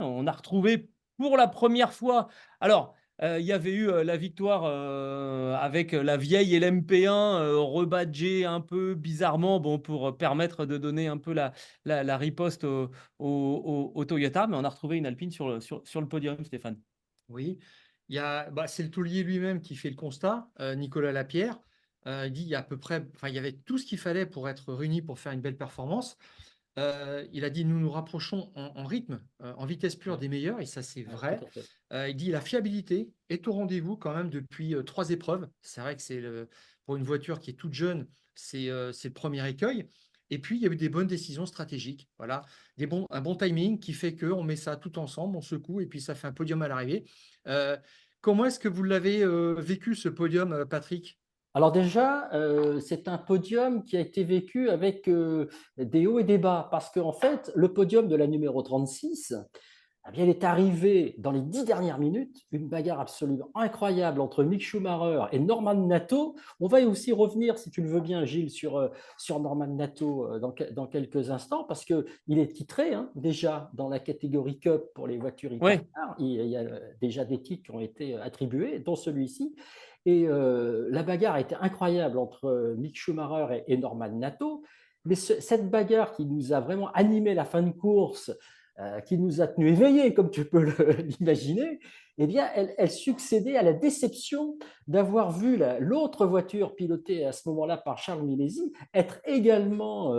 On a retrouvé pour la première fois alors, il y avait eu, la victoire, avec, la vieille LMP1, rebadgée un peu bizarrement, bon, pour, permettre de donner un peu la riposte au Toyota, mais on a retrouvé une Alpine sur le podium, Stéphane. Oui, c'est le taulier lui-même qui fait le constat, Nicolas Lapierre. Il dit: «Il y a à peu près enfin, il y avait tout ce qu'il fallait pour être réuni pour faire une belle performance». Il a dit: «Nous nous rapprochons en rythme, en vitesse pure Ouais, des meilleurs» et ça, c'est ouais, tout vrai. à fait. Il dit: «La fiabilité est au rendez-vous quand même depuis, 3 épreuves». C'est vrai que c'est le pour une voiture qui est toute jeune, c'est le premier écueil et puis il y a eu des bonnes décisions stratégiques. Voilà, un bon timing qui fait qu'on met ça tout ensemble, on secoue et puis ça fait un podium à l'arrivée. Heu, Comment est-ce que vous l'avez, vécu ce podium, Patrick? Alors déjà, c'est un podium qui a été vécu avec, des hauts et des bas parce qu'en fait, le podium de la numéro 36, eh bien, il est arrivé dans les 10 dernières minutes, une bagarre absolument incroyable entre Mick Schumacher et Norman Nato. On va aussi revenir, si tu le veux bien, Gilles, sur Norman Nato dans quelques instants, parce qu'il est titré hein, déjà dans la catégorie Cup pour les voitures Ouais, hypercars. Il y a déjà des titres qui ont été attribués, dont celui-ci. Et la bagarre a été incroyable entre Mick Schumacher et Norman Nato. Mais cette bagarre qui nous a vraiment animé la fin de course, qui nous a tenus éveillés, comme tu peux l'imaginer, eh bien, elle succédait à la déception d'avoir vu l'autre voiture pilotée à ce moment-là par Charles Milesi être également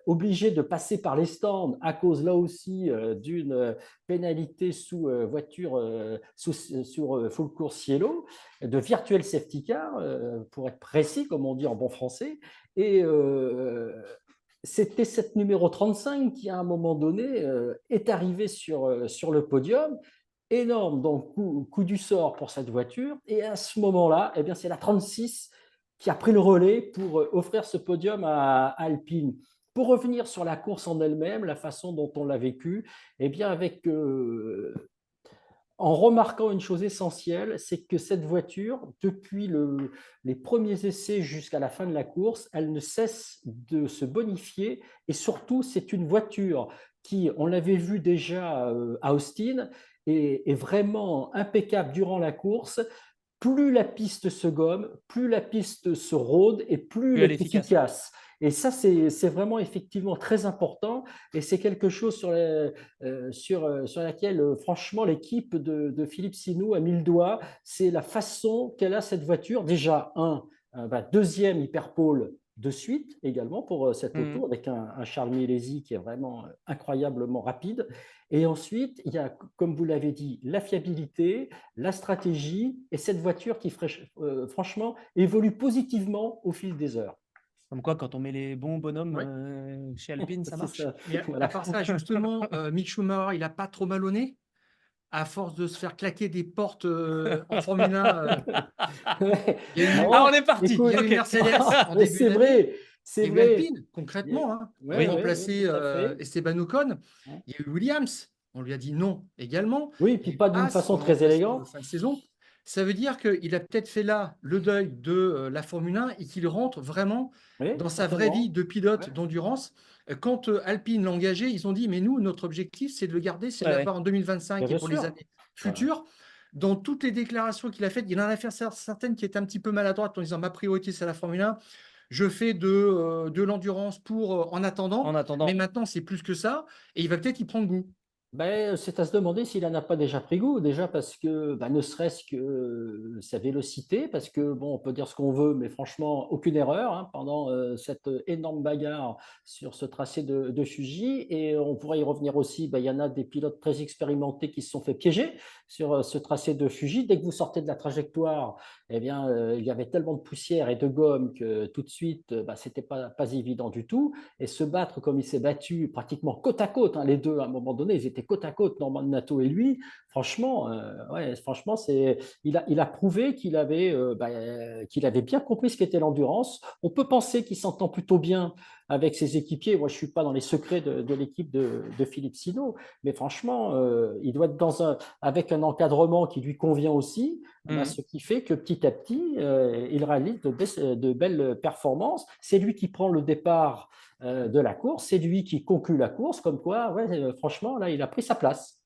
obligée de passer par les stands à cause là aussi d'une pénalité sous voiture sur full course yellow, de virtual safety car, pour être précis, comme on dit en bon français. Et c'était cette numéro 35 qui, à un moment donné, est arrivée sur le podium. Énorme, donc coup du sort pour cette voiture. Et à ce moment-là, eh bien, c'est la 36 qui a pris le relais pour offrir ce podium à Alpine. Pour revenir sur la course en elle-même, la façon dont on l'a vécue, eh bien, en remarquant une chose essentielle, c'est que cette voiture, depuis les premiers essais jusqu'à la fin de la course, elle ne cesse de se bonifier et surtout, c'est une voiture qui, on l'avait vu déjà à Austin, est vraiment impeccable durant la course. Plus la piste se gomme, plus la piste se rôde et plus plus elle elle est est efficace. efficace. Et ça, c'est vraiment effectivement très important et c'est quelque chose sur laquelle, franchement, l'équipe de Philippe Sinoux a mis le doigt. C'est la façon qu'elle a cette voiture. Déjà, deuxième hyperpole de suite également pour cette Mmh. auto avec un Charles Milesi qui est vraiment incroyablement rapide. Et ensuite, il y a, comme vous l'avez dit, la fiabilité, la stratégie et cette voiture qui, franchement, évolue positivement au fil des heures. Comme quoi, quand on met les bons bonhommes, Ouais, chez Alpine, ça C'est marche. ça, mais à voilà. part ça, justement, Mick Schumacher, il a pas trop mal au nez? À force de se faire claquer des portes, en Formule 1, Ouais. il y a eu Ah, on Non, est parti! il y a eu écoute, une OK. Mercedes en mais début c'est d'année, vrai, c'est il y a eu vrai. Alpine concrètement, hein, Oui, pour Oui, oui, oui, remplacer, tout à fait. Esteban Ocon. Ouais. Il y a eu Williams, on lui a dit non également. Oui, Il y puis a eu pas d'une Haas façon pour le très remplacer en élégante. fin de saison. Ça veut dire qu'il a peut-être fait là le deuil de, la Formule 1 et qu'il rentre vraiment Oui, dans sa vraie vie certainement. de Ouais, pilote d'endurance. Quand, Alpine l'a engagé, ils ont dit: «Mais nous, notre objectif, c'est de le garder, c'est de ouais, ouais. l'avoir en 2025 et bien pour les sûr. années Voilà. futures». Dans toutes les déclarations qu'il a faites, il en a fait certaines qui étaient un petit peu maladroites en disant: «Ma priorité, c'est la Formule 1. Je fais de l'endurance pour, en attendant, En mais attendant, maintenant, c'est plus que ça» et il va peut-être y prendre goût. Ben, c'est à se demander s'il en a pas déjà pris goût. Déjà parce que, bah, ne serait-ce que, sa vélocité, parce que bon, on peut dire ce qu'on veut, mais franchement, aucune erreur, hein, pendant, cette énorme bagarre sur ce tracé de Fuji et on pourrait y revenir aussi, bah, il y en a des pilotes très expérimentés qui se sont fait piéger sur, ce tracé de Fuji. Dès que vous sortez de la trajectoire, eh bien, il y avait tellement de poussière et de gomme que tout de suite, bah, c'était pas évident du tout et se battre comme il s'est battu, pratiquement côte à côte, hein, les deux, à un moment donné, ils étaient côte à côte, Norman Nato et lui. Franchement, ouais, franchement, il a prouvé qu'il avait bien compris ce qu'était l'endurance. On peut penser qu'il s'entend plutôt bien avec ses équipiers. Moi, je ne suis pas dans les secrets de l'équipe de Philippe Sino, mais franchement, il doit être avec un encadrement qui lui convient aussi, bah, mmh, ce qui fait que petit à petit, il réalise de belles performances. C'est lui qui prend le départ de la course. C'est lui qui conclut la course, comme quoi, ouais, franchement, là, il a pris sa place.